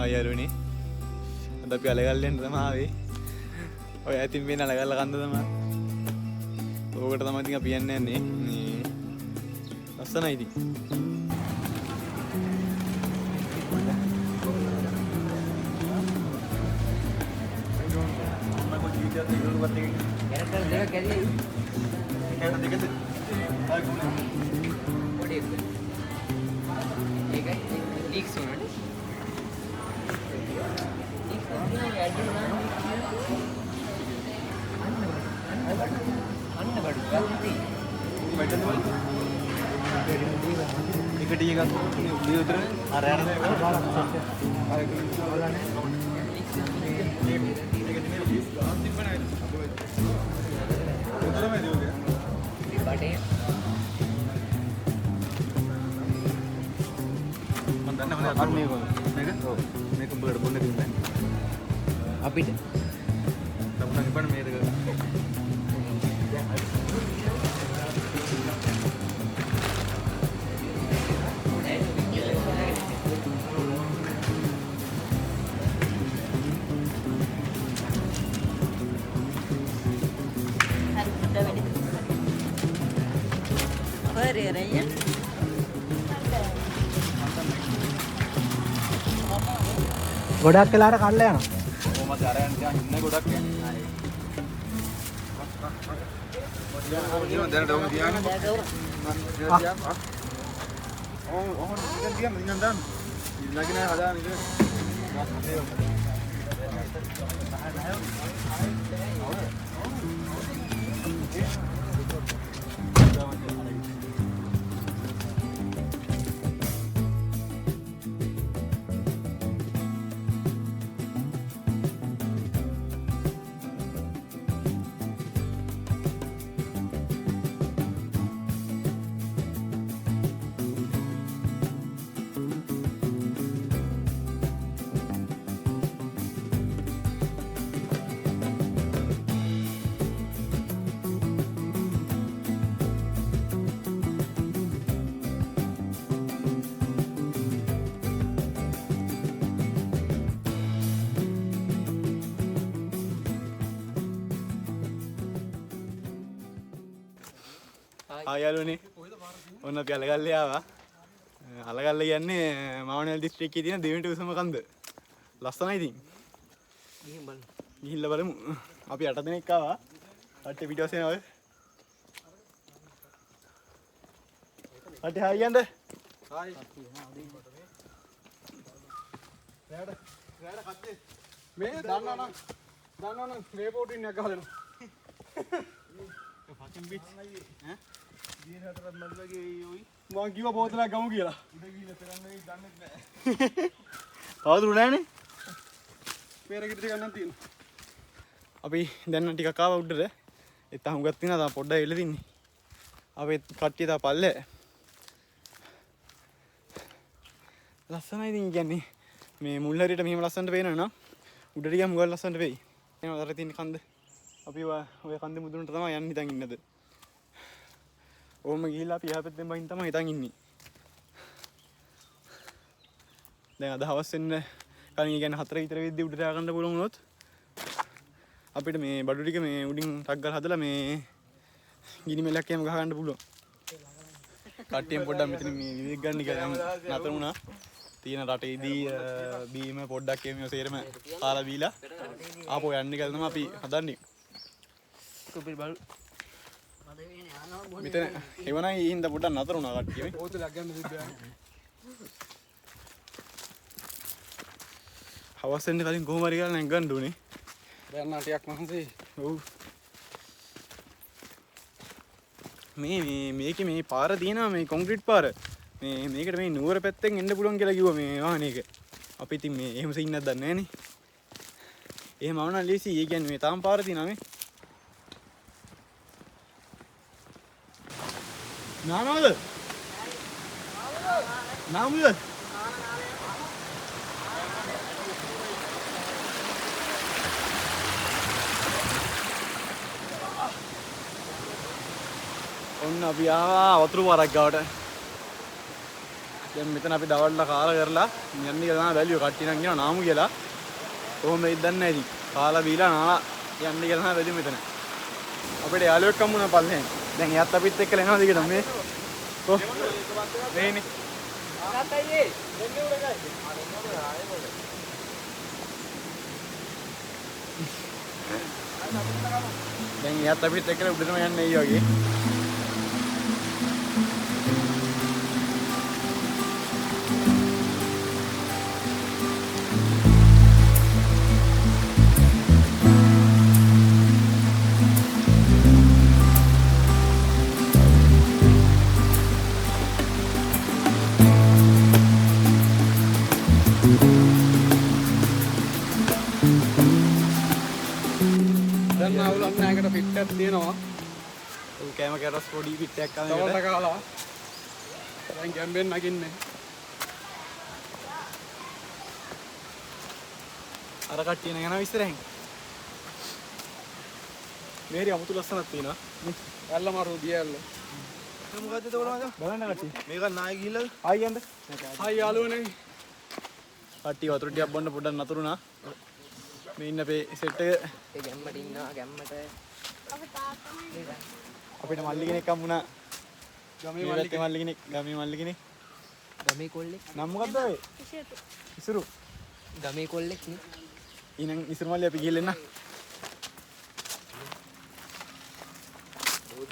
ආයරුනේ අද අපි අලගල්ලෙන් තමයි ආවේ. ඔය ඇතින් මේ අලගල්ල කන්ද තමයි. ඕකට තමයි ඉතින් අපි යන්නේ මේ ලස්සනයි ඉතින්. අපිට තමුණ ඉබන් මේක ගොඩක් වෙලාට කල්ලා යනවා. කොහොමද අරයන් තියන් ඉන්නේ ගොඩක් යන්නේ. දැනට ඔහොම තියන්නේ. ඔහොම ඉතින් දාන්න. ඉන්නගෙන හදාන ඉතින්. ආයලුනේ ඔන්න අපි අලගල්ලේ ආවා. අලගල්ල කියන්නේ මාවනල් දිස්ත්‍රික්කයේ තියෙන දෙවෙනි උසම කන්ද. ලස්සනයි ඉතින්. ගිහින් බලමු. ගිහිල්ලා බලමු. අපි 8 දෙනෙක් ආවා. අට්ටේ පිටවස් එනවා ඔය. අට්ටේ හායි යන්න. හායි. රැඩ කත්තේ. මේ දන්නවනම් මේ පොටින් එක ගහලා දෙනවා. fucking bitch. ඈ? ගියන හතරක් මල්ලගේ යෝයි. මං කිව්වා බෝතලයක් ගමු කියලා. උඩ ගිහින් පෙරන්න වෙයි දන්නේ නැහැ. කවුරුද නැහනේ? පෙරකට ටිකක් නම් තියෙනවා. අපි දැන් ටිකක් ආවා උඩට. ඒත් තාම හුඟක් තියෙනවා. තාම පොඩ්ඩක් එල්ල තින්නේ. අපේ කට්ටිය තා පල්ලේ. ලස්සනයි ඉතින් කියන්නේ මේ මුල් හරියට මෙහෙම ලස්සනට පේනවා නම් උඩට ගියාම හුඟක් ලස්සනට වෙයි. එනවා අර තියෙන කන්ද. අපි ඔය කන්දේ මුදුනට තමයි යන්න හිතන් ඉන්නද. ඕම ගිහිල්ලා අපි එහා පැත්තෙන් බහින් තමයි හිතන් ඉන්නේ. දැන් අද හවස් වෙන්න කලින් කියන්නේ 4 විතර වෙද්දී උඩට යන්න පුළුවන් වුණොත් අපිට මේ බඩු ටික මේ උඩින් ටක් ගාලා හදලා මේ ගිනි මෙලක් එහෙම ගහ ගන්න පුළුවන්. කට්ටියෙන් පොඩ්ඩක් මෙතන මේ විවේක ගන්න කියලා නතර වුණා. තියෙන රටේදී බීම පොඩ්ඩක් එහෙම සේරම කාලා බීලා ආපහු යන්න කියලා තමයි අපි හදන්නේ. කොපිල් බල් මෙතන එවනයි හින්දා පොඩ්ඩක් නතර වුණා කට්ටිය මේ ඕතලක් ගන්න තිබ්බා. හවස් වෙන්න කලින් කොහොම හරි කරලා නැග ගන්න ඕනේ. දැන් නාටියක් මහන්සි. ඔව්. මේකේ මේ පාර තියෙනවා මේ කොන්ක්‍රීට් පාර. මේකට මේ නුවර පැත්තෙන් එන්න පුළුවන් කියලා කිව්වා මේ වාහනයක. අපි ඉතින් මේ එහෙම සින්නක් දන්නේ නැහනේ. එහෙම ආවනම් ලීසි. ඒ කියන්නේ මේ තාම පාර තියෙනවා මේ. නාමද? නාමද? ඔන්න අපි ආවා වතුරු පාරක් ගාවට. දැන් මෙතන අපි දවල්ලා කාලා කරලා යන්නේ කියලා තමයි වැලියෝ කට්ටිය නම් කියනවා නාමු කියලා. කොහොමද වෙයිද දන්නේ නැහැ ඉතින්. කාලා බීලා නාලා යන්නේ කියලා තමයි වැලියෝ මෙතන. අපිට යාළුවෙක් හම්බුණා පල්ලෙන්. දැන් එයාත් අපිත් එක්කලා එනවා දිගට මේ. කො මේනේ. ආතයියේ දෙන්නේ උඩ ගයි. දැන් එයාත් අපිත් එක්කලා උඩටම යන්නේ ඊ වගේ. තියෙනවා ඔය කැම කැරස් පොඩි පිට් එකක් අරන් තවලට කාලා දැන් ගැම්බෙන් නගින්නේ අර කට්ටිය නගනවා ඉස්සරහින් මේරි අමුතු ලස්සනක් තියෙනවා ඇල්ල මාරු දියැල්ල මොකද්ද තෝරනවද බලන්න කට්ටිය මේක නායි ගිහිල්ලාද ආයි යන්න ආයි යාළුවනේ කට්ටිය වතුර ටිකක් බොන්න පොඩ්ඩක් නතරුණා මේ ඉන්න අපේ සෙට් එක ඒ ගැම්මට ඉන්නවා ගැම්මට අපිට මල්ලි කෙනෙක් හම්බුණා ගමේ මල්ලි කෙනෙක් ගමේ කොල්ලෙක් නම් මොකද්ද ඔය ඉසුරු ගමේ කොල්ලෙක් නේ ඊනම් ඉසුරු මල්ලි අපි ගිහලා එන්න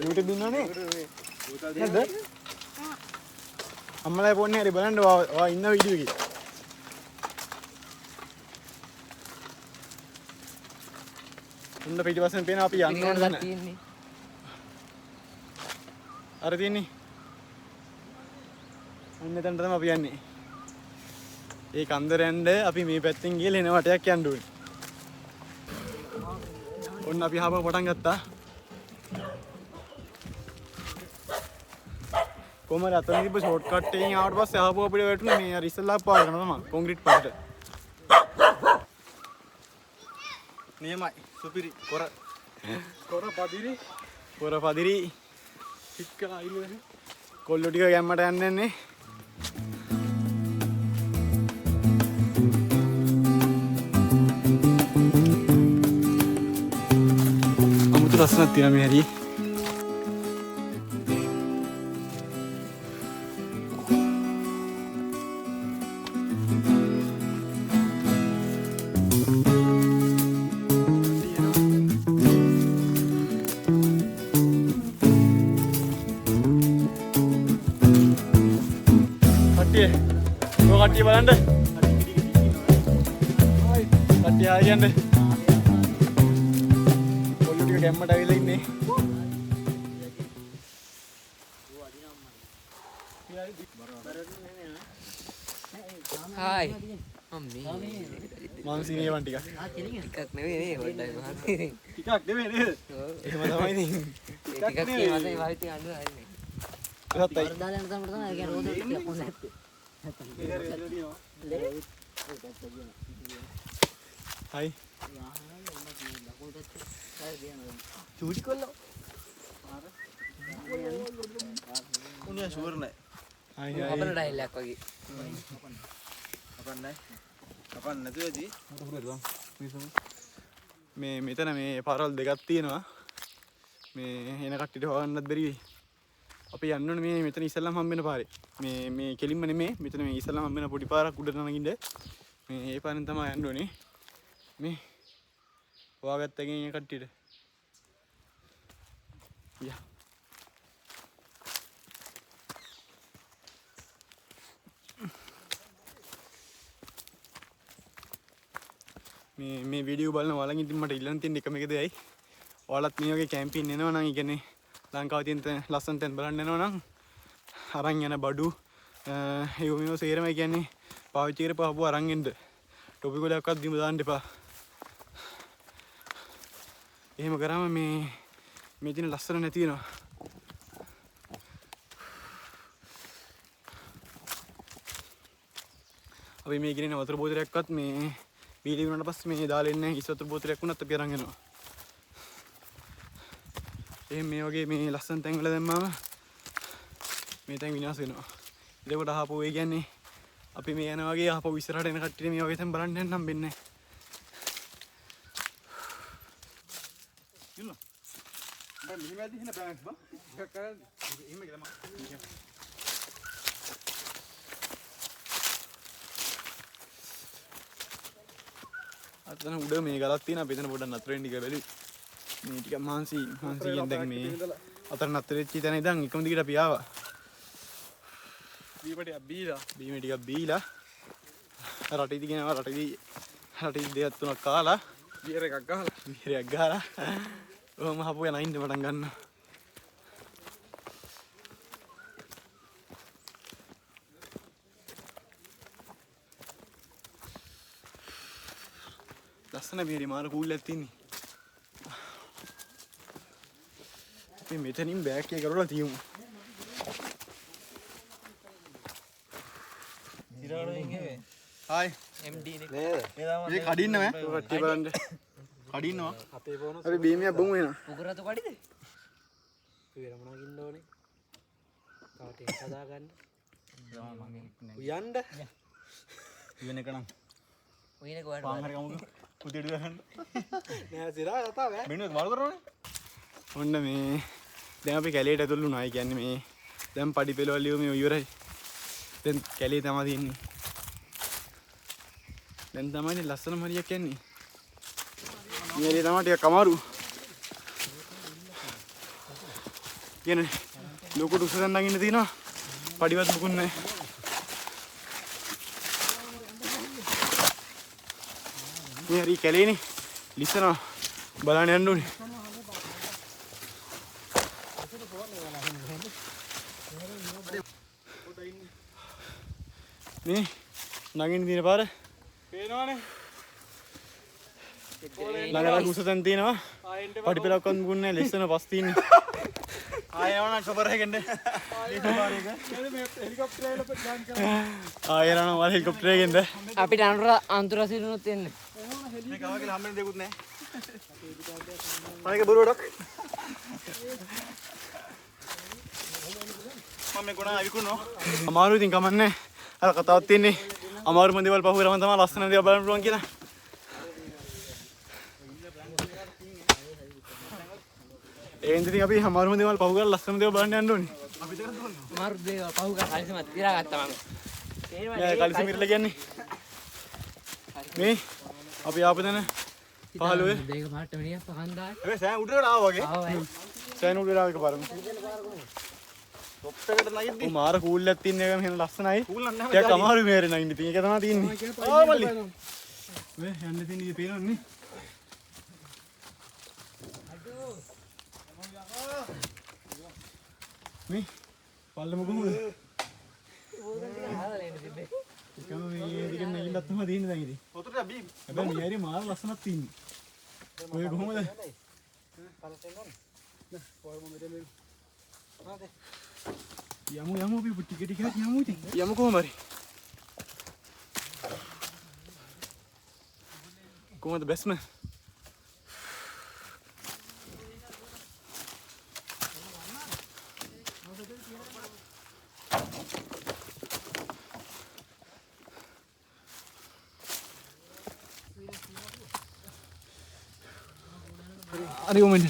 ඌට දින්නනේ නේද අම්මලා ෆෝන් එකේ බලන්න ඔයා ඉන්න වීඩියෝ එකේ උන්න පිටිපස්සෙන් පේනවා අපි යන්න ඕන දැන් අර තියෙන්නේ අන්න එතනට තමයි අපි යන්නේ ඒ කන්දර යන්න අපි මේ පැත්තෙන් ගිහලා එන වටයක් යන්න ඕනේ ඔන්න අපි ආපහු පටන් ගත්තා කොහමද අතන තිබ්බ ෂෝට් කට් එකෙන් ආවට පස්සේ ආපහු අපිට වැටුනේ මේ අර ඉස්සල්ලා පාර කරනවා තමයි කොන්ක්‍රීට් පාරට නියමයි සුපිරි කොර පදිරි පිට්කා ඉන්නේ කොල්ලෝ ටික ගැම්මට යන්න යන්නේ අමුතු ලස්සනක් තියෙනවා මේ හැටි කට්ටිය බලන්න කට්ටිය ආයන්නේ කොල්ලෝ ටික ගැම්මට ඇවිල්ලා ඉන්නේ හායි අම්මේ මාන්සිනේ වන් ටිකක් නෙවෙයි නේ හොල්ඩයි මහත්තයා ටිකක් නෙවෙයි නේද එහෙම තමයි ඉතින් ටිකක් කියනවාද ඒ වහිත අඬු හරිනේ ඒකත් අය වර්දාලෙන් තමයි ඒ කියන්නේ රෝද ටිකක් කොහොමද නැත්තේ හයි චූටි කොල්ලෝ උනිය ෂුවර් නෑ හයි හයි අපේ ඩයිලොග් වගේ අපන්න නැතුවදී මේ මෙතන මේ පාරවල් දෙකක් තියෙනවා මේ එන කට්ටියට හොයන්නත් බැරි වෙයි අපි යන්න ඕනේ මේ මෙතන ඉස්සල්ලාම හම්බෙන පාරේ මේ කෙලින්ම නෙමෙයි මෙතන මේ ඉස්සල්ලාම හම්බෙන පොඩි පාරක් උඩට නගින්න මේ ඒ පාරෙන් තමයි යන්න ඕනේ මේ හොයාගත්ත එකෙන් එන කට්ටියට යා මේ වීඩියෝ බලන ඔයාලගෙන් ඉතින් මට ඉල්ලන්න තියෙන එකම එක දෙයයි ඔයාලත් මේ වගේ කැම්පින් එනවා නම් කියන්නේ ලංකාවේ තියෙන ලස්සන තැන් බලන්න යනවා නම් අරන් යන බඩු ඒ වගේම සේරම කියන්නේ පාවිච්චි කරපුව අරන් එන්න ටොපික් වලක්වත් බිම දාන්න එපා එහෙම කරාම මේ තියෙන ලස්සන නැති වෙනවා අපි මේ ගෙනින වතුර බෝතලයක්වත් මේ බීලි වුණාට පස්සේ මේ දාලා ඉන්නේ කිසි වතුර බෝතලයක් වුණත් අපි අරන් යනවා එහෙනම් මේ වගේ මේ ලස්සන තැන් වල දැම්මම මේ තැන් විනාශ වෙනවා එතකොට ආපහු ඒ කියන්නේ අපි මේ යනවා වගේ ආපහු ඉස්සරහට එන කට්ටිය මේ වගේ තැන් බලන්න යන්න හම්බෙන්නේ නැහැ. බං මෙහෙම ඇද්දි හින බෑන්ස් බං. එකක් කරන්න. එහෙම කියලා මම. අතන උඩ මේ ගලක් තියෙනවා අපි එතන පොඩ්ඩක් නතර වෙන්න ටික බැලුවේ. මේ ටික මහන්සියෙන් දැන් මේ අතර නතර වෙච්ච තැන ඉඳන් එකම දිගට අපි ආවා. බීම ටිකක් බීලා රටේදී ගෙනවා රටේදී දෙයක් තුනක් කාලා බියර් එකක් ගහලා ඔහොම හපුවේ නයින්ද පටන් ගන්නවා. ලස්සන බියරි මාර කූල් එකක් තියෙන්නේ. අපි මෙතනින් බෑක් එක කරලා තියමු. හායි MD නේ. මේ කඩින්න මෑ කට්ටිය බලන්න. කඩින්නවා. අපේ බෝනස්. අපි බීමියක් බොමු වෙනවා. පුකුරතු කඩිද? වෙරමනා ඉන්න ඕනේ. තව ටෙන්ට් හදාගන්න. උයන්ඩ. ඉවන එක නම්. ඔයිනේ කොහට පාන් හරි කමුද? පුතියට ගහන්න. නෑ සිරා කතා බෑ. මෙන්න මාළු කරනවනේ. ඔන්න මේ දැන් අපි කැලේට ඇතුළු වුණා. ඒ කියන්නේ මේ දැන් පඩි පෙළවල් ලියුම මේ ඉවරයි. දැන් කැලේ තමයි තියෙන්නේ. දැන් තමයි ලස්සන මරියක් යන්නේ. මේ තමයි ටිකක් අමාරු. කියන්නේ ලොකුට උස දැන් නගින්න තියෙනවා. පඩිවත් මුකුත් නැහැ. මේ හරි කැලේනේ. ලිස්සනවා. බලන්න යන්න ඕනේ. මේ නගින්න තියෙන පාර පේනවනේ. ළඟට කුස තැන් තියෙනවා. පඩි පෙලක්වත් මුකුත් නැහැ. ලෙස්සන පස් තියෙන්නේ. ආයෙ යවන්න ෂොපර් එකෙන්ද. මේ පාර එක. මේ හෙලිකොප්ටර් එකල ප්ලෑන් කරා. ආයෙ යනවා වල හෙලිකොප්ටර් එකෙන්ද. අපිට අන්තර සිරුනොත් එන්නේ. මේ කව කියලා හම්බෙන්න දෙකුත් නැහැ. අනේක බොරුවඩක්. මම මේ ගොනා අවිකුණෝ. අමාරු ඉතින් කමන්නේ. අර කතාවක් තියෙන්නේ. අමාරුම දේවල් පහු කරාම තමයි ලස්සන දේවල් බලන්න පුළුවන් කියලා. ඒ ඉතින් අපි අමාරුම දේවල් පහු කරලා ලස්සන දේවල් බලන්න යන්න ඕනේ. අපි දෙකක් දුවනවා. අමාරු දේවල් පහු කරලා කලිසමත් තිරා ගත්තා මම. මේ කලිසම ඉරලා කියන්නේ. මේ අපි ආපු තැන 15 දෙක පාට මිනිහා පහන්දා. හැබැයි සෑන් උඩට ආවා වගේ. ආවයි. සෑන් උඩට ආව එකපාරම. টොප් එකට නැගිද්දි මාර කූල් එකක් තියෙන එක මෙහෙම ලස්සනයි. කූල් නැහැ. ටිකක් අමාරු මේරේ නැගින්න ඉතින් ඒක තමයි තියෙන්නේ. ආ මල්ලි. මේ යන්න තියෙන ඉතින් පේනවනේ. මේ පල්ලම කොහොමද? එකම මේ දිගින් නැගින්නත් තමයි තියෙන්නේ දැන් ඉතින්. පොතට බී. හැබැයි මේරේ මාර ලස්සනක් තියෙන්නේ. ඔය කොහොමද? යමු අපි ටික ටික යමු ඉතින්. යමු කොහොම හරි. කොහොමද බැස්ම? අරි ඔමෙන්.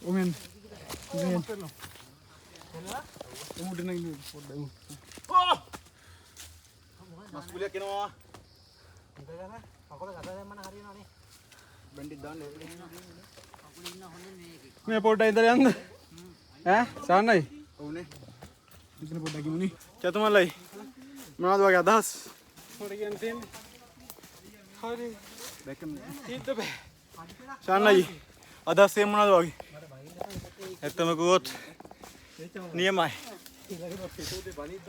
ඔමෙන්. උඩ නැගින්න පොඩ්ඩක්. මස්කුලියක් එනවා. බෙන්ඩි දාන්න මේ පොඩ්ඩක් ඉඳලා යන්න. ඈ සාන්නයි. ඔව්නේ. ඉතින් පොඩ්ඩක් ගිමුනි. චතුමල්ලයි. මොනවද වගේ අදහස්? පොඩ කියන්න තියෙන්නේ. හරි. බැකම් තීද්ද බෑ. සාන්නයි. අදහස් එන්නේ මොනවද වගේ? ඇත්තම කිව්වොත් නියමයි.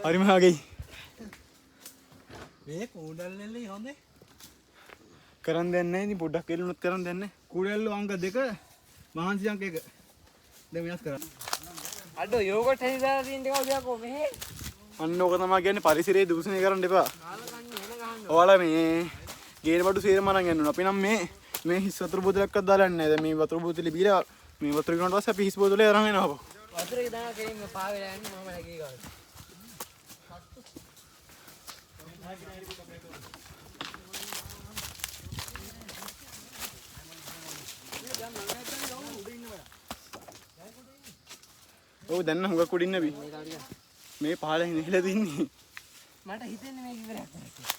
හරිම හාගෙයි. මේ කූඩල් නෙල්ලේ හොඳේ. කරන් දෙන්නේ නැහැ ඉතින් පොඩ්ඩක් එළුනොත් කරන් දෙන්නේ. කුඩැල්ල අංක 2 මහන්සි අංක 1. දැන් වෙනස් කරා. අඩෝ යෝගට් හරි දාලා තියෙන ටික ඔබයක්ෝ මෙහෙ. අන්න ඕක තමයි කියන්නේ පරිසරයේ දූෂණය කරන්න එපා. ඔයාලා මේ ගේන බඩු සේරම අරන් යන්න ඕන. අපි නම් මේ හිස් වතුර බෝතලයක්වත් දාලා නැහැ. දැන් මේ වතුර බෝතලේ බීලා මේ වතුර ගිනනට පස්සේ අපි හිස් බෝතලේ අරන් එනවා. වතුරේ දාන කෙලින්ම පා වෙලා යන්නේ මම නැගී ගාන. ඔව් දැන් නම් හුඟක් උඩින් නැබි. මේ පහළ හිනහිලා තින්නේ. මට හිතෙන්නේ මේක ඉවරයක් කියලා.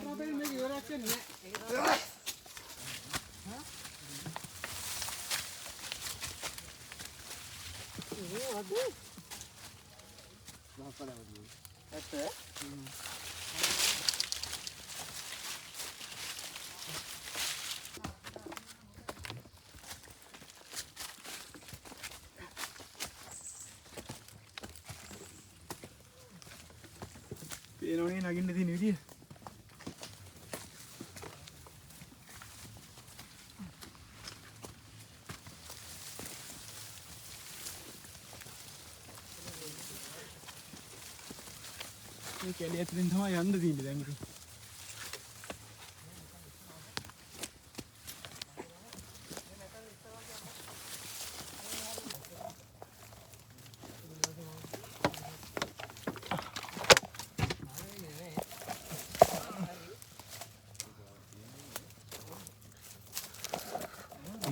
මම මේක ඉවරයක් කියන්නේ පේනවනේ නගින්න තියෙන විදිය. මේ කැලේ ඇතුලෙන් තමයි යන්න තියෙන්නේ දැන් ඉතින්.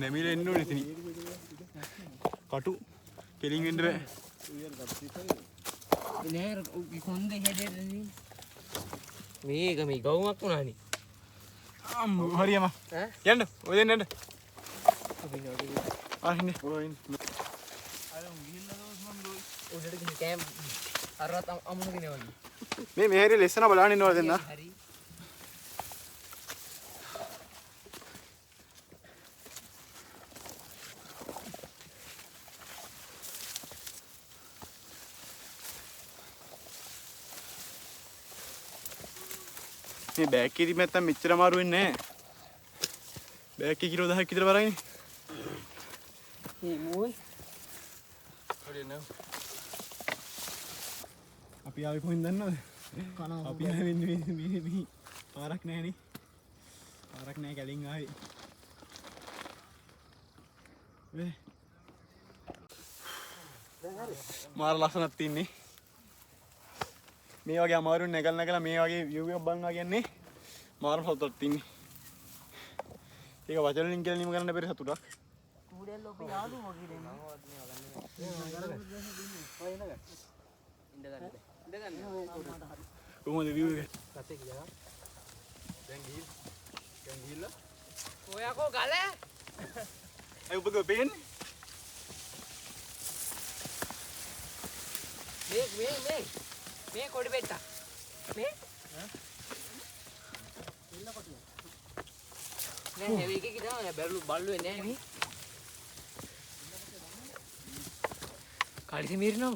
නැමිලා එන්න ඕනේ ඉතින්. කටු කෙලින් වෙන්න බෑ. නෑ කොන්දේ හැදෙන්න නේ. මේක මේ ගවුමක් වුණානේ. අම්මෝ හරියම. ඈ යන්න. ඔය දෙන්න යන්න. ආහින්නේ. උඩට ගිහින් කෑම අරවත් අමුණගෙන වගේ. මේ හැරි ලෙස්සන බලන්න ඉන්නවා දෙන්න. හරි. මේ බෑග් එකේ තිබ්බ නැත්තම් මෙච්චර අමාරු වෙන්නේ නැහැ. බෑග් එකේ කිලෝ 10ක් විතර බරයිනේ. මේ මොයි. අපි ආවේ කොහෙන්ද දන්නවද? අපි ආවේ මේ පාරක් නැහැ නේ. පාරක් නැහැ කැලින් ආවේ. වේ. මාර ලස්සනක් තින්නේ. මේ වගේ අමාරුවෙන් නැගලා මේ වගේ view එකක් බලනවා කියන්නේ මාර සතුටක් තින්නේ. ඒක වචන වලින් කියලා නිම කරන්න බැරි සතුටක්. කුඩෙල් ඔපි යාළුවෝ වගේ දෙන්නේ. කොහොමද view එක? රතේ කියලා දැන් ගිහිල්ලා ඔයකෝ ගල අය ඔබ ගෝ පේන්නේ? මේ කොඩි පෙට්ට මේ නෑ හැවි එකේ කිව්වා බැලු බල්ලුවේ නෑ මේ කාලිසි මීරනෝ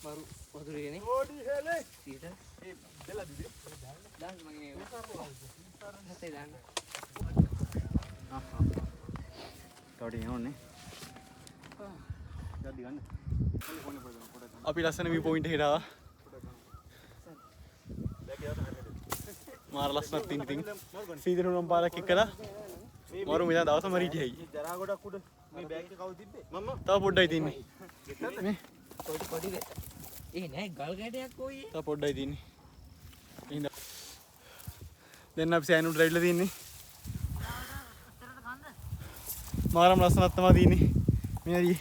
මරු වතුරේනේ ඕඩි හෙලේ සීත ඒ දෙලා දිදී. දාන්න මගේ මේ හතේ දාන්න තවටින් යන්නේ. ගද්දි ගන්න. අපි ලස්සන view point එකට ආවා. මාර ලස්සනක් තියෙන ඉතින්. සීතලුනම් පාරක් එක්කලා මරු මෙතන දවසම හිටියයි. ජරා ගොඩක් උඩ මේ බෑග් එක කවුද තිබ්බේ මම තව පොඩ්ඩයි තින්නේ. මේ කොඩි වෙත ඒ නෑ ගල් ගැටයක් කොයි තව පොඩ්ඩයි තින්නේ. එහෙනම් දැන් අපි සෑනුට රැවිලා තින්නේ. මාරම ලස්සනක් තමයි තින්නේ. මේ හරි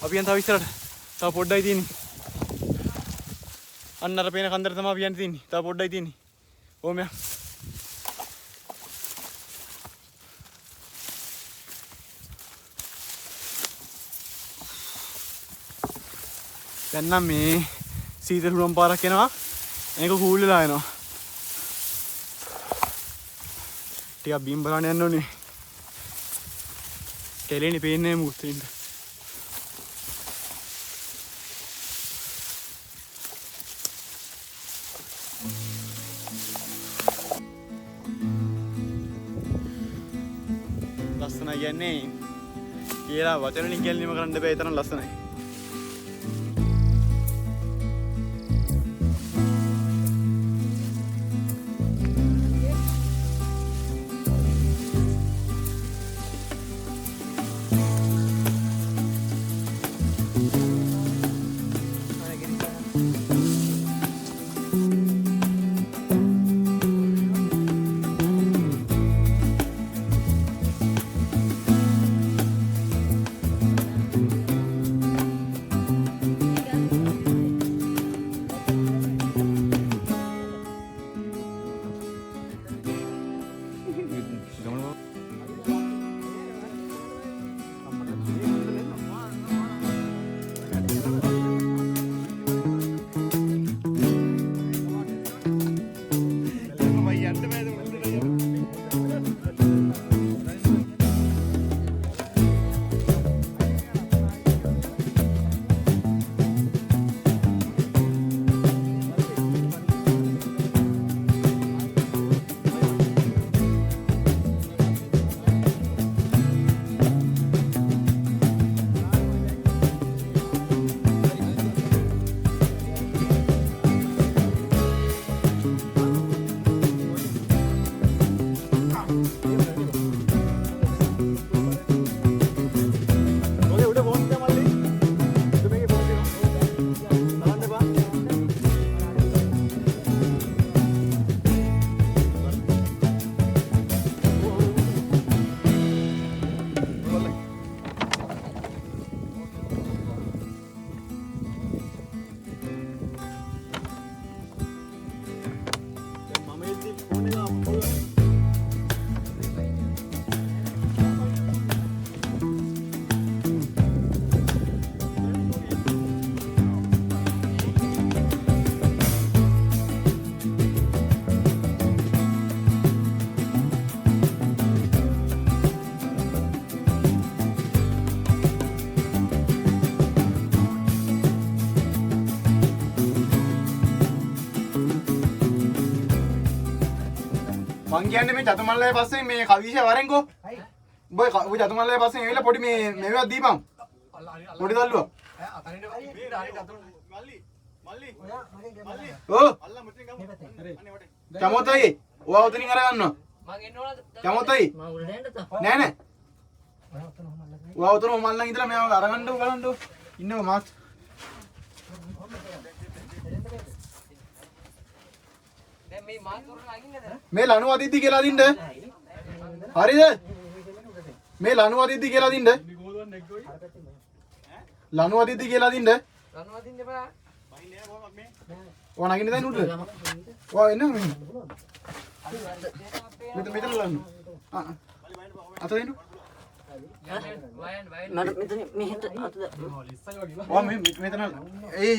අපි යන් තව ඉස්සරහට. තව පොඩ්ඩයි තින්නේ. අන්න අර පේන කන්දර තමයි අපි යන්න තින්නේ. තව පොඩ්ඩයි තින්නේ. ඕම යා. දැන් නම් මේ සීතල හුලම් පාරක් එනවා. මේක කූල් වෙලා එනවා. ටිකක් බීම් බලන්න යන්න ඕනේ. කෙලෙන්නේ පේන්නේ මොකද ඉන්න. ලස්සනයි කියන්නේ කියලා වචන වලින් කියන්නේම කරන්න බෑ. ඒ තරම් ලස්සනයි. මං කියන්නේ මේ චතුමල්ලේ පස්සේ මේ කවිෂ වරෙන්කෝ. උඹ චතුමල්ලේ පස්සේ ඇවිල්ලා පොඩි මේ මේවත් දීපන්. පොඩි දල්ලුවක්. ඕ චමොතයි. ඔයා උතනින් අර ගන්නවා. මං එන්න ඕනද? චමොතයි. මං උඩට එන්නද? නෑ නෑ. ඔයා උතන මල්ලන් ඉඳලා මෙයාව අරගන්නව බලන්නව. ඉන්නව මාත්. දැන් මේ මාත් උරලා අගින්නද? මේ ලණු අදිද්දි කියලා අදින්න. හරිද? මේ ලණු අදිද්දි කියලා අදින්න. ලණු අදිද්දි කියලා අදින්න. රණු අදින්න එපා. ඔයා නගින්න දැන් උඩට. ඔයා එන්න මෙන්න. මෙතන ලන්න. අත දෙන්න. වයන් මට මෙතන මෙහෙට අත ඔයා මෙතන ඒ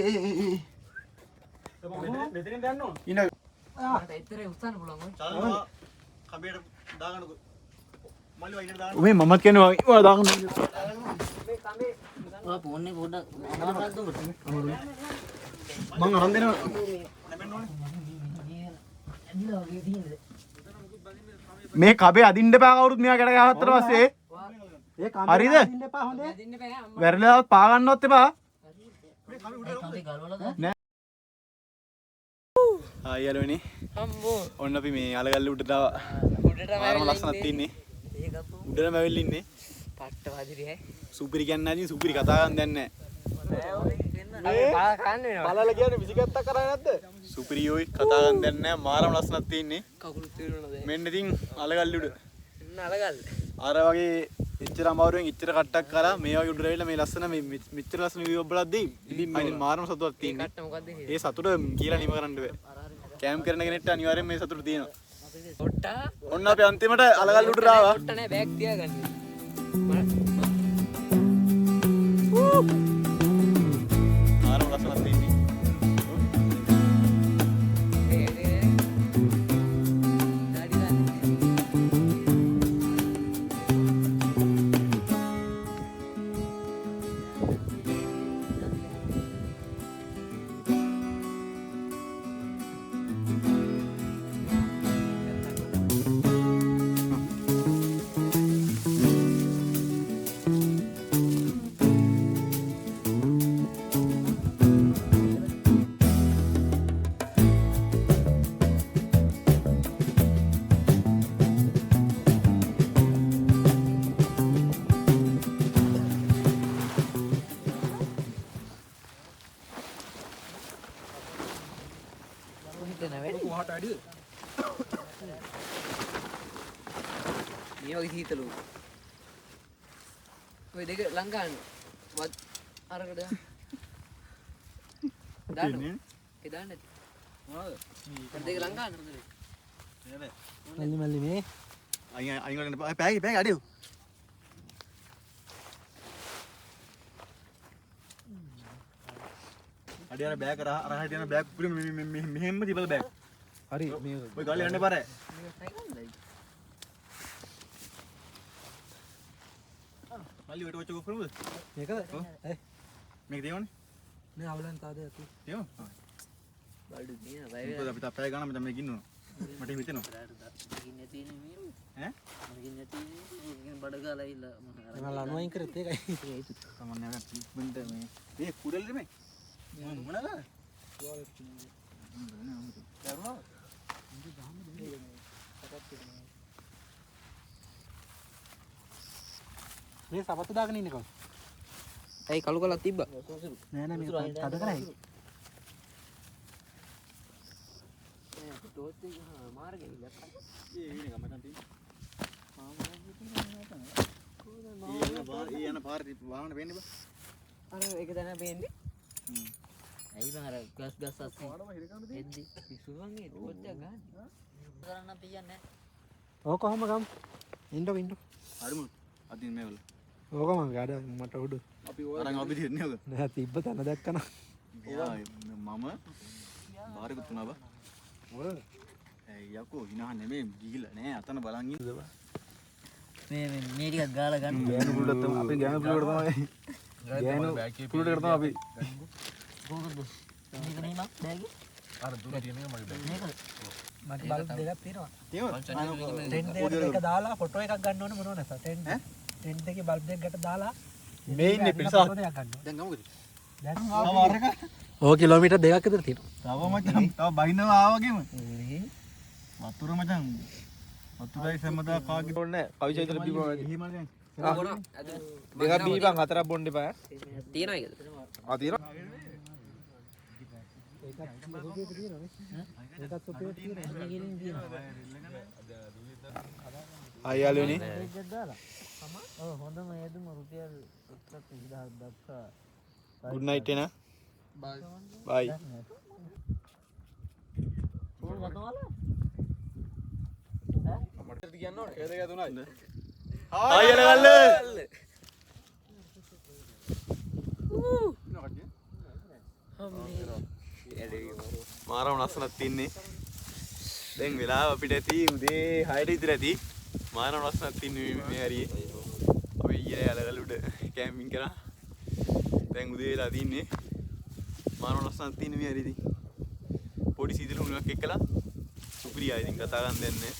මෙතනින් දැන් ඕන. ඉන්න. මට එතරම් උස්සන්න පුළුවන් ඔය. චාලනවා කබේට දාගන්නකෝ. මල්ලි වයින්ට දාන්න. ඔබේ මමත් කියන්නේ ඔයා දාගන්න. මේ කමේ ඔය ෆෝන් එක පොඩ්ඩක් අමාරුයි දුන්නොත්. මං අරන් දෙනවා. නැමෙන්න ඕනේ. ඇදිලා වගේ තියෙනද? මේ කබේ අදින්න එපා කවුරුත් මෙයා ගැට ගහත්තට පස්සේ. හරිද? අදින්න එපා අම්මා. වැරදිලාවත් පා ගන්නවත් එපා. කමේ ගලවලාද? නෑ. ආයලෝනේ. අම්මෝ. ඔන්න අපි මේ අලගල්ල උඩට ආවා. උඩට ආරම ලස්සනක් තින්නේ. ඒක අප්පු. උඩටම ඇවිල්ලා ඉන්නේ. පට්ට වදිරි හැ. සුපිරි කියන්නේ නැති සුපිරි කතා ගන්න දැන්නේ මේ බල කන්න වෙනවා. බලලා කියන්නේ විසිකත්තක් කරන්නේ නැද්ද? සුපිරි යෝයි කතා ගන්න දැන්නේ නැහැ. මාරම ලස්සනක් තින්නේ. කකුල් තියනවද? මෙන්න ඉතින් අලගල්ල උඩ. එන්න අලගල්ල. අර වගේ එච්චර අමාරුවෙන් එච්චර කට්ටක් කරා මේ වගේ උඩට ඇවිල්ලා මේ ලස්සන මේ මෙච්චර ලස්සන වීඩියෝ බලද්දී ඉතින් මම මාරම සතුටක් මේ තියෙන්නේ. කට්ට මොකද්ද ඒ සතුට කියලා නිම කරන්න බෑ. කැම් කරන කෙනෙක්ට අනිවාර්යෙන් මේ සතුට තියෙනවා. පොට්ටා ඔන්න අපි අන්තිමට අලගල්ල උඩට ආවා. පොට්ට නෑ බෑග් තියාගන්න. මාරම ලස්සනක් තින්නේ. කොහාට ඇඩිද? මේ වගේ සීතලු. ඔය දෙක ලංකාන වත් අරකට දාන්න. ඒ දාන්න. මොනවද? දෙක ලංකාන හොඳනේ. මල්ලි මේ අයින් කරන්න එපා. පෑගේ අඩියු. අඩිය අර බෑග් අරහට යන බෑග් පුරේ මෙහෙම තිබල බෑග්. හරි මේ ඔය ගාලේ යන්න පාරේ. මල්ලි ඔය ටෝච් එක කොහොමද? මේකද මේක දෙවන්නේ? නේ අවලන් තාද යතු දෙව. බඩු දින මොකද අපි තාපය ගන්න මම මේක ඉන්නවා. මට හිතෙනවා. ඉන්නේ තියෙන මේ ඈ? ඉන්නේ තියෙන බඩ ගාලා ඉල්ල මම ලනුවයින් කරත් ඒකයි සමන්න නැග ට්‍රීට්මන්ට් මේ කුඩල්ද මේ? මොනවාද? මේ සපත්තු දාගෙන ඉන්නේ කොහොමද? ඇයි කළු කලක් තිබ්බා නෑ නෑ මේක කඩ කරයි. ටෝච් එක මාර්ගෙ ඉල්ලක් ඒ ඉන්නේ ගමන් තියෙන්නේ. යන පාරේ වාහන වෙන්නේ බා. අර ඒක දැන බේන්නේ ඇයි බං අර ගස් ගස් අස්සේ එද්දි පිස්සුවන්ගේ ටෝච් එක ගන්න කරන්න පියන්නේ ඕක කොහම ගම් ඉන්නකො ඉන්නකො අරමු අදින් මේවල. ඕක මම ගාඩ මට උඩ අපි අරන් අපි දෙන්නේ ඔක. නෑ තිබ්බ තැන දැක්කන මම බාරකුත් තුනා බා. ඔය යකෝ හිනා නෙමෙයි ගිහිල්ලා නෑ අතන බලන් ඉන්නද බා. මේ ටිකක් ගාලා ගන්න ගෑනු පුලුවට තමයි අපි ගෑනු පුලුවට තමයි ගෑනු පුලුවට තමයි අපි කොහොමද මේක නේ මක් බෑග් අර දුර තියෙන එක මගේ බෑග් මේක මට බල්බ් දෙකක් තියෙනවා තියෙනවද? ටෙන්ට් එක දාලා ෆොටෝ එකක් ගන්න ඕනේ මොනව නැත ටෙන්ට් එකේ බල්බ් දෙකක් ගැට දාලා මේ ඉන්නේ පිරිසක්. ෆොටෝ එකක් ගන්න දැන් ගමුද? දැන් ආවරක. ඕක කිලෝමීටර් දෙකක් විතර තියෙනවා තව මචං තව බහිනවා ආවගේම. වතුර මචං වතුරයි සම්මතා කාගේ ඕනේ නැහැ. කවි චෛත්‍ර බීපුවා වැඩි. එහෙම දැන්. දෙකක් බීපන් හතරක් බොන්න එපා තියෙනවා ඒකද ආ තියෙනවා. ඒකත් සුපේ තියෙනවනේ ඒකත් සුපේ තියෙනවා අයියාලුනි බෑග් දාලා ඔව් හොඳම යෙදුම රුපියල් 1,20,000 දක්වා good night එන බයි bye ඕන ගතවල මට කියන්න ඕනේ ඒ දෙක තුනයි ආයෙල ගල්ල. මාරම ලස්සනක් තින්නේ. දැන් වෙලාව අපිට ඇති උදේ 6ට විතර ඇති. මාරම ලස්සනක් තින්නේ මේ හරියේ. අපි ඊයේ අලගල උඩ කැම්පින් කරා. දැන් උදේ වෙලා තින්නේ. මාරම ලස්සනක් තින්නේ මේ හරියේ. පොඩි සීතල හුණක් එක්කලා සුපිරියා ඉතින් කතා ගන්න දෙන්නේ.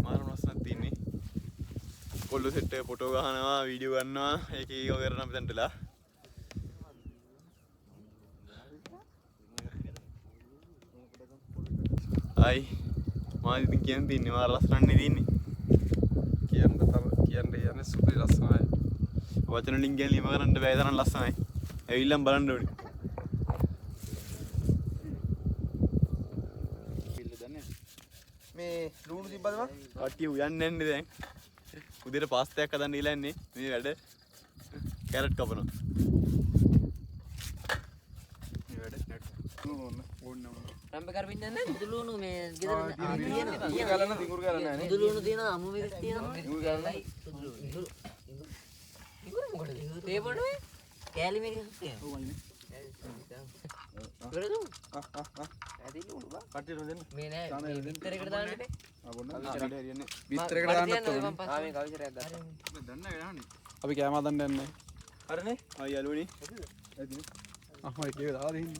මාරම ලස්සනක් තින්නේ. කොල්ල සෙට් එක ෆොටෝ ගහනවා වීඩියෝ ගන්නවා ඒක ඒක කරන අපි දැන්ටලා අයි මාත් ඉතින් කියන්න තින්නේ මාර ලස්සනන්නේ තින්නේ කියන්නේ සුපිරි ලස්සනයි වචන වලින් ගැන ලියම කරන්න බෑ තරම් ලස්සනයි ඇවිල්ලම් බලන්න ඕනේ මේ ලුණු තිබ්බද මම කට්ටිය උයන්නේ නැන්නේ දැන් උදේට පාස්තාවක් හදන්න ඉලා ඉන්නේ මේ වැඩ කැරට් කපනවා මේ වැඩ ඕන්න රම්බ කරපින්න නැහැ මුදුලුණු මේ ගෙදර ඉංගු ගලන තිඟුරු ගලන නෑනේ මුදුලුණු තියෙනවා අමු මිරිස් තියෙනවා ඉංගු ගලන ඉංගුරු මොකටද ඒ බොන්නේ කෑලි මිරිස් තියෙනවා ඉවරද ඇති ලුණු බා කට්ටියට දෙන්න මේ නෑ මේ විතර එකට දාන්න ඉතින් බොන්න අපිට හරියන්නේ විස්තරයකට දාන්නත් ඕනේ ආ මේ කවිචරයක් ගන්න දන්න යන්නේ අපි කෑම හදන්න යන්නේ හරිනේ ආ යාළුවනි අහමයි කීව දාලා දෙන්නේ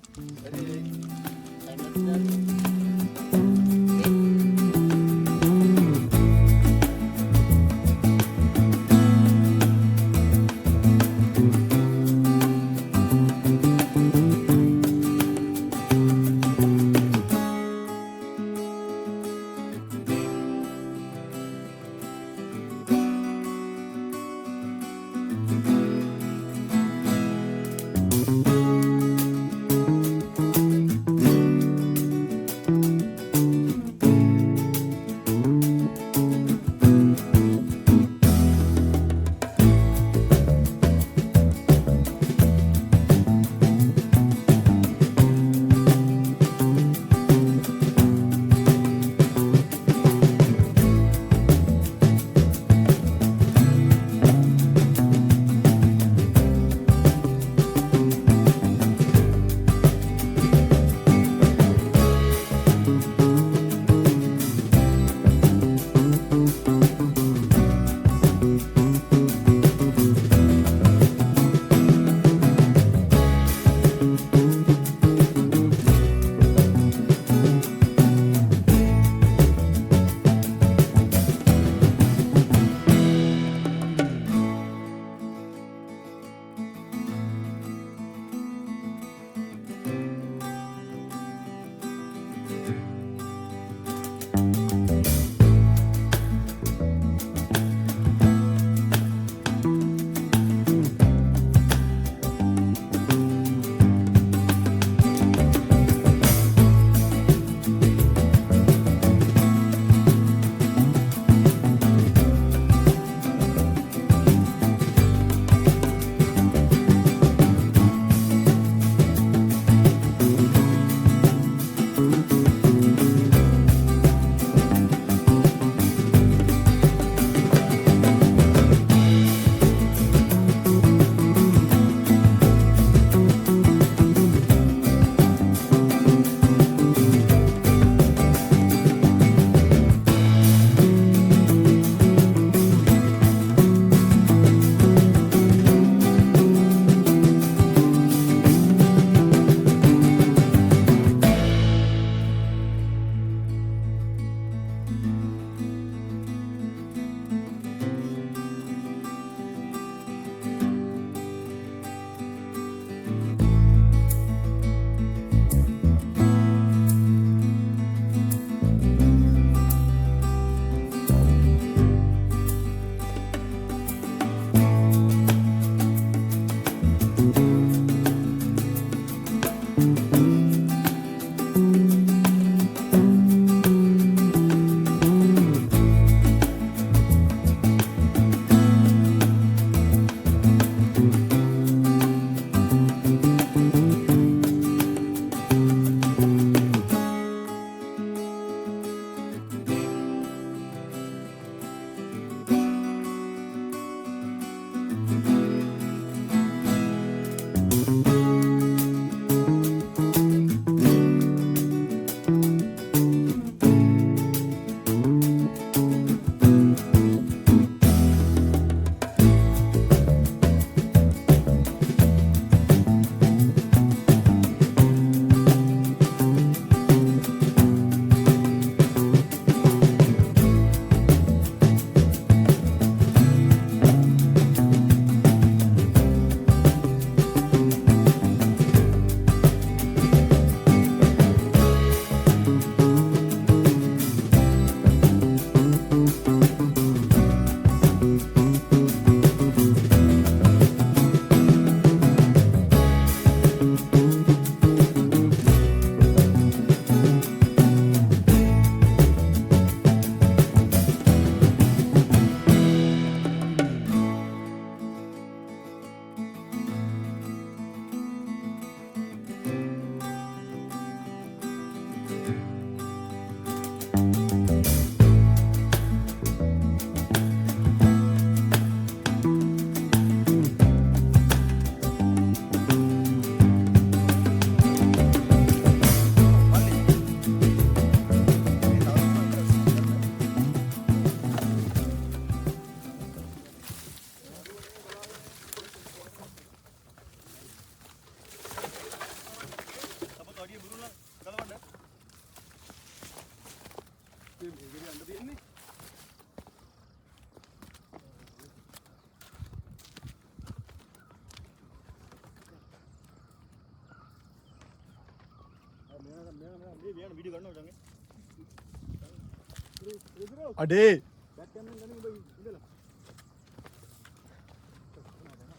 අඩේ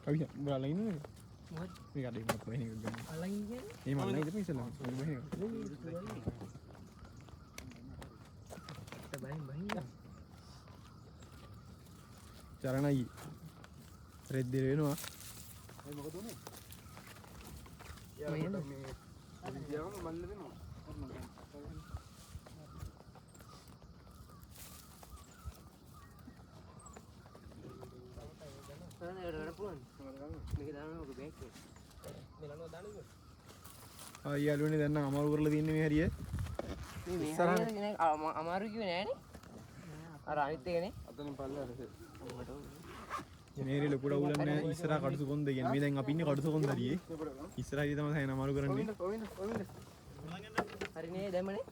කවිය උඹලා ඉන්නේ මොකද මේක අඩේ මම බහින එක ගන්න අලන් කියන්නේ මේ මම නේද ඉතින් ඉස්සලා බහින චරණයි රෙද්ද වෙනවා මොකද උනේ යා මේ විද්‍යාවම මල්ල දෙනවා යාළුවනේ දැන් අමාරු කරලා තියන්නේ මේ හරිය මේ අමාරු කිව්වේ නෑනේ අර අනිත් එකනේ අතනින් පල්ලෙහාට මේ ලොකුට උලන්නේ ඉස්සරහා කඩසු කොන්ද කියන්නේ මේ දැන් අපි ඉන්නේ කඩසු කොන්ද හරියේ ඉස්සරහා ඉතින් තමයි සෑහෙන අමාරු කරන්නේ හරි නේ දැම්මනේ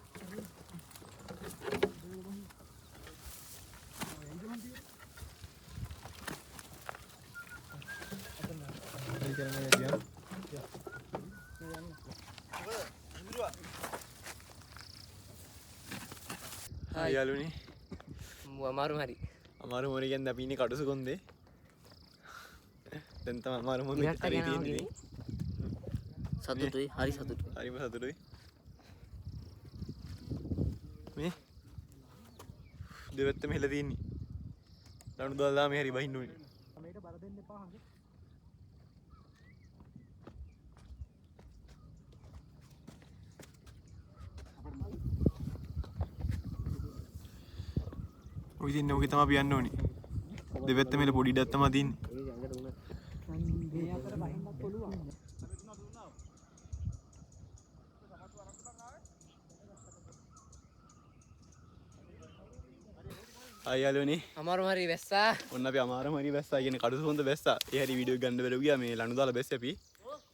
හායි යාළුවනේ. අමාරු හරි. අමාරු මොනේ කියන්නේ අපි ඉන්නේ කටුසු කොන්දේ. දැන් තමයි අමාරු මොනේ ඉරට්ට හරි ගෙනාවා තියෙන්නේ. සතුටුයි හරි සතුටුයි. හරිම සතුටුයි. මේ දෙවැත්තම හෙලා තියෙන්නේ. ලණු දාලා මේ හරි බහින්න ඕනේ. මේකට බර දෙන්න එපා හංග. ඔය ඉතින් ඔගේ තමයි අපි යන්න ඕනේ. දෙවැත්තම හෙලා පොඩි ඉඩක් තමයි තියෙන්නේ. මේ අතර බහින්නත් පුළුවන්. හායි යාළුවනේ. අමාරු හරි වැස්සා. ඔන්න අපි අමාරුම හරි බැස්සා කියන්නේ කටුසු කොන්ද බැස්සා. ඒ හරි වීඩියෝ ගන්න බැරුව ගියා මේ ලණු දාලා බැස්සේ අපි.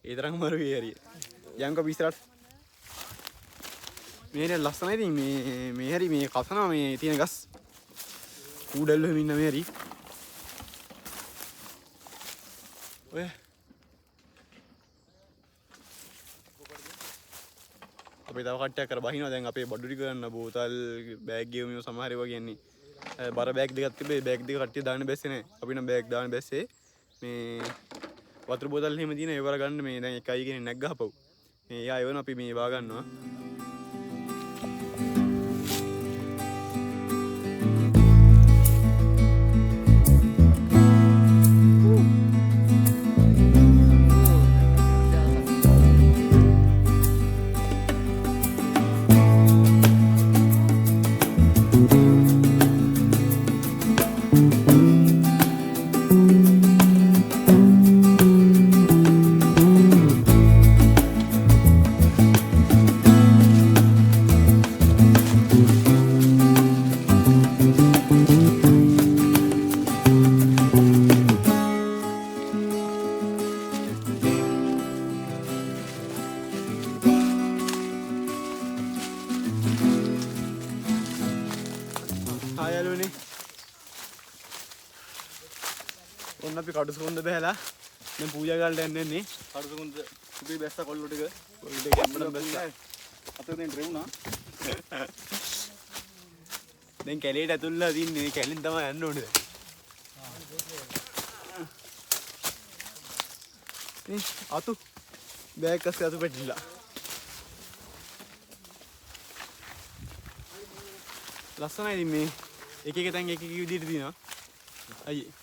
ඒ තරම් අමාරු ඒ හරි. යන්කෝ පිස්සරත්. මේ ලස්සනයි ඉතින් මේ හරි මේ කසනවා මේ තියෙන ගස්. ඌඩල්ල එහෙම ඉන්න මේ හරි. ඔය අපි තව කට්ටියක් කර බහිනවා දැන් අපේ බඩු ටික ගන්න බෝතල් බෑග් ගෙවම සමහර ඒවා කියන්නේ බර බෑග් දෙකක් තිබ්බේ බෑග් දෙක කට්ටිය දාන්න බැස්සේ නැහැ අපි නම් බෑග් දාන්න බැස්සේ මේ වතුර බෝතල් එහෙම තියෙන ඒවර ගන්න මේ දැන් එකයි කියන්නේ නැග් ගහපව් මේ එයා එවන අපි මේ බා ගන්නවා ඔන්න අපි කටුසු කොන්ද බහැලා දැන් පූජා ගාලට යන්නේ කටුසු කොන්ද සුපි බැස්ස කොල්ලෝ ටික කොල්ලෝ ටික ගැම්මන බැස්සා අතේ දැන් රෙවුනා දැන් කැලේට ඇතුල්ලා තින්නේ කැලෙන් තමයි යන්න ඕනේ දැන් අතු බෑග් එකක් අතු පැටිලා ලස්සනයි ඉතින් මේ එක එක තැන් එක එක විදිහට තියෙනවා අයියේ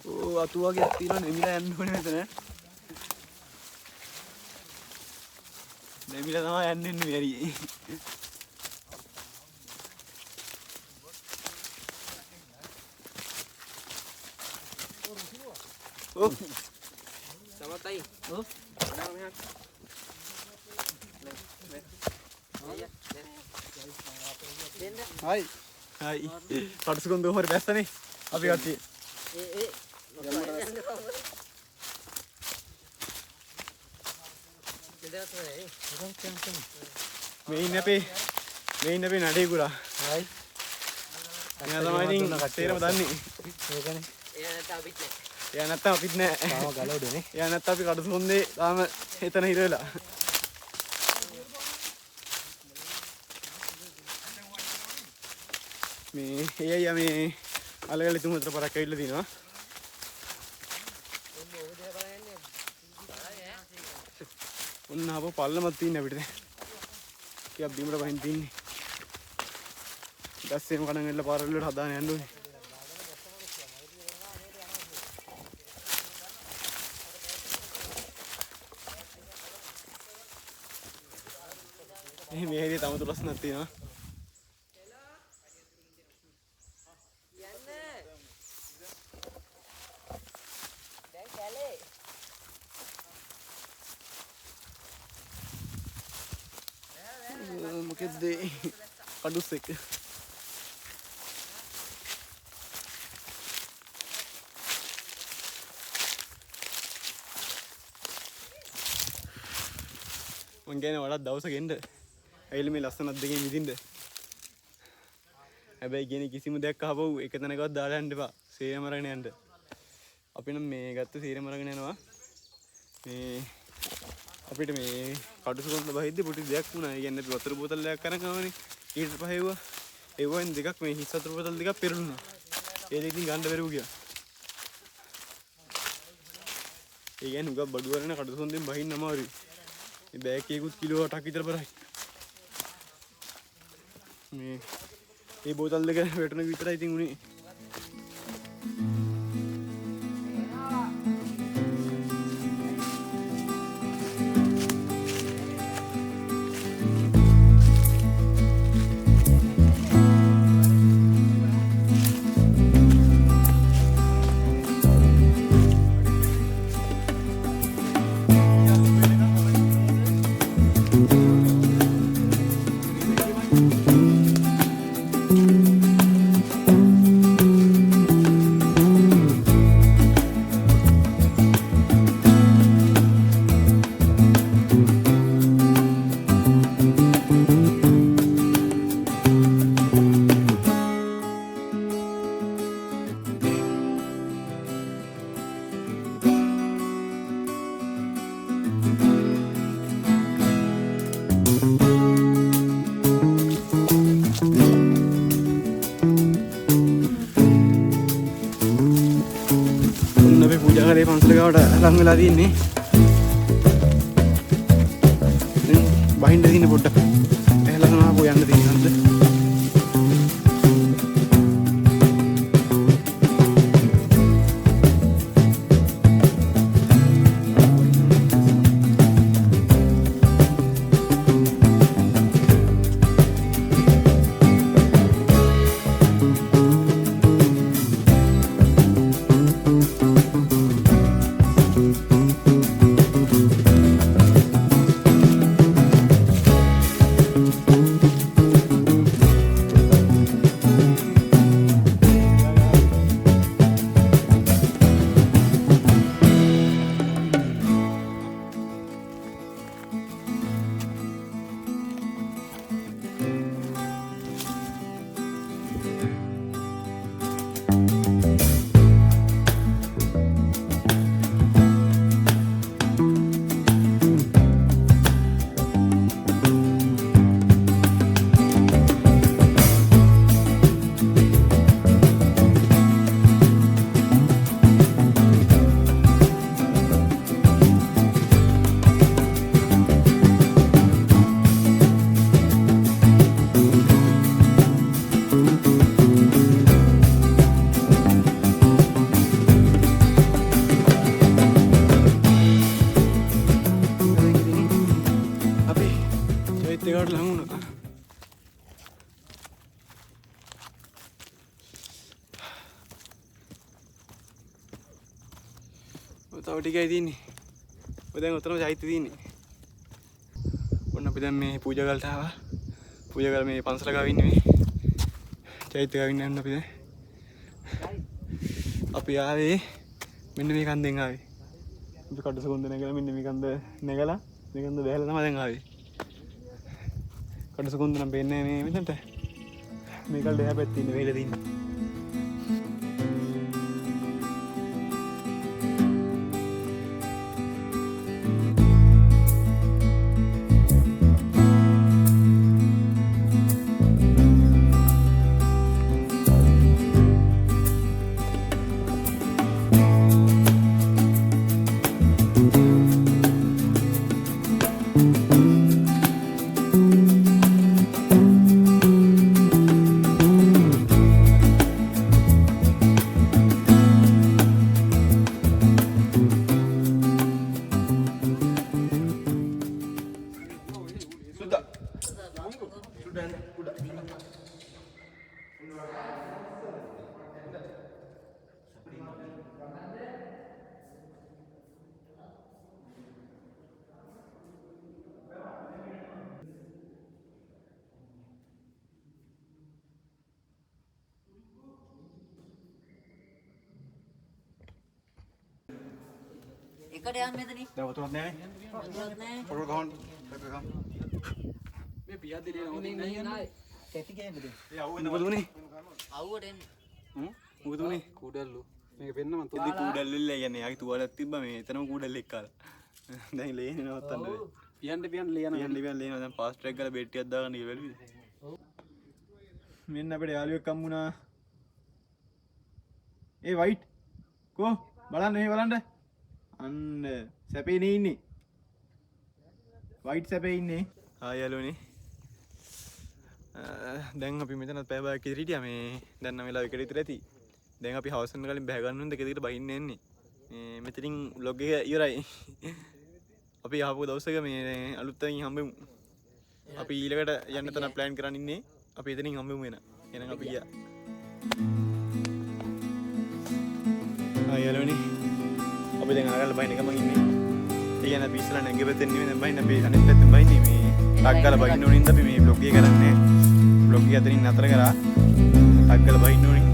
ඕ අතු වගේ තියෙනවා නෙමිලා යන්න ඕනේ මෙතන. නෙමිලා තමයි යන්න ඉන්නේ මෙරි. ඕ සමතයි. ඔව්. හයි. හයි. කටුසු කොන්ද හොර බැස්සනේ. අපි කට්ටිය. මේ ඉන්නේ අපේ නඩේ කුරා. හයි. එයා තමයි ඉතින් තේරම දන්නේ. ඒකනේ. එයා නැත්තම් අපිත් නෑ. තාම ගලවඩනේ. එයා නැත්තම් අපි කටුසු කොන්දේ තාම එතන හිර වෙලා. මේ එයයි මේ අලගල තුන් හතර පරක් ඇවිල්ලා තිනවා. ඔන්න ආපහු පල්ලමක් තියෙන අපිට දැන්. ටිකක් බිමට පහින් තින්නේ. ඊටස්සෙම කණන් එල්ල පාරවල් වලට හදාන යන්න ඕනේ. මේ හැදී තම තුලස්නක් තියෙනවා. මොකෙද්ද කඩුස් එක මං කියන්නේ වඩාත් දවසක එන්න ඇවිල්ලා මේ ලස්සනත් දෙකේ මිදින්න හැබැයි කියන්නේ කිසිම දෙයක් අහපව් එක තැනකවත් දාලා යන්න එපා සේරම අරගෙන යන්න අපි නම් මේ ගත්ත සේරම අරගෙන යනවා මේ අපිට මේ කඩුසුකොන්ද බහිද්දි පොඩි දෙයක් වුණා. ඒ කියන්නේ අපි වතුර බෝතලයක් අරන් ආවනේ. ඊට පස්සේ ඒවෙන් දෙකක් මේ හිස් වතුර බෝතල් දෙකක් පෙරළුණා. ඒ දෙක ඉතින් ගන්න බැරුව ගියා. ඒ කියන්නේ උගක් බඩු වරන කඩුසුකොන්දෙන් බහින්න අමාරුයි. මේ බෑග් එකකුත් කිලෝ 8ක් විතර බරයි. මේ බෝතල් දෙක වැටුණ විතරයි ඉතින් උනේ. පූජාගාරේ පන්සල ගාවට ලං වෙලා තින්නේ. බහින්න තියෙන පොඩ්ඩක්. එහෙලා තමයි ආපහු යන්න තියෙන්නේ. තව ටිකයි තියෙන්නේ. ඔය දැන් උතනම චෛත්‍ය තියෙන්නේ. ඔන්න අපි දැන් මේ පූජාගල්ට ආවා. පූජාගල් මේ පන්සල ගාව ඉන්නේ මේ. චෛත්‍ය ගාව ඉන්නේ අපි දැන්. අපි ආවේ මෙන්න මේ කන්දෙන් ආවේ. අපි කඩසකොන්ද නැගලා මෙන්න මේ කන්ද නැගලා මේ කන්ද බැහැලා තමයි දැන් ආවේ. කඩසකොන්ද නම් පේන්නේ මේ මෙතනට. මේකල් දෙහා පැත්තේ ඉන්නේ වෙයිලා තින්නේ. එකට යන්න මෙතනින්. දැන් වතුරක් නැහැ. වතුරක් නැහැ. පොරොල් ගහන්න. මේ පියද්දේ නෑ නෝදින් කැටි ගෑනද? ඒ අවුව මොකද උනේ? අවුවට එන්න. මොකද උනේ? කුඩල්ලු මේක පෙන්න මන් පොඩි කූඩල්ලෙල්ල කියන්නේ යාගේ තුවාලයක් තිබ්බා මේ එතනම කූඩල්ලෙක් කාලා. දැන් ලේනේ නවත්තන්න බෑ. පියන්න ලියන ලියන් ලේනවා දැන් ෆාස්ට් ට්‍රැක් ගාලා බෙට් ටිකක් දාගන්න ඉය බැලුවද? මෙන්න අපිට යාළුවෙක් හම්බුණා. ඒ වයිට් කෝ බලන්න මේ බලන්න. අන්න සැපේ නේ ඉන්නේ. වයිට් සැපේ ඉන්නේ. ආ යාළුවනේ. දැන් අපි මෙතනත් පැය භාගයක් ඉදිරියට හිටියා මේ දැන් නම් වෙලාව එකට විතර ඇති. දැන් අපි හවස් වෙන කලින් බැහැ ගන්න ඕනේ දෙක දිගට බහින්න එන්නේ. මේ මෙතනින් vlog එක ඉවරයි. අපි ආපු දවසක මේ අලුත්ෙන් හම්බෙමු. අපි ඊළඟට යන්න තන ප්ලෑන් කරන් ඉන්නේ. අපි එතනින් හම්බෙමු වෙන. එහෙනම් අපි ගියා. ආයෙලෝනි. අපි දැන් ආගල බහින්න ගමන් ඉන්නේ. ඒ කියන්නේ අපි ඉස්සලා නැගිය පැත්තෙන් නෙමෙයි දැන් බහින්න අපි අනිත් පැත්තෙන් බහින්නේ මේ ටක් ගාලා බහින්න ඕනේ ඉඳ අපි මේ vlog එක කරන්නේ. vlog එක අතරින් නතර කරා. ටක් ගාලා බහින්න ඕනේ.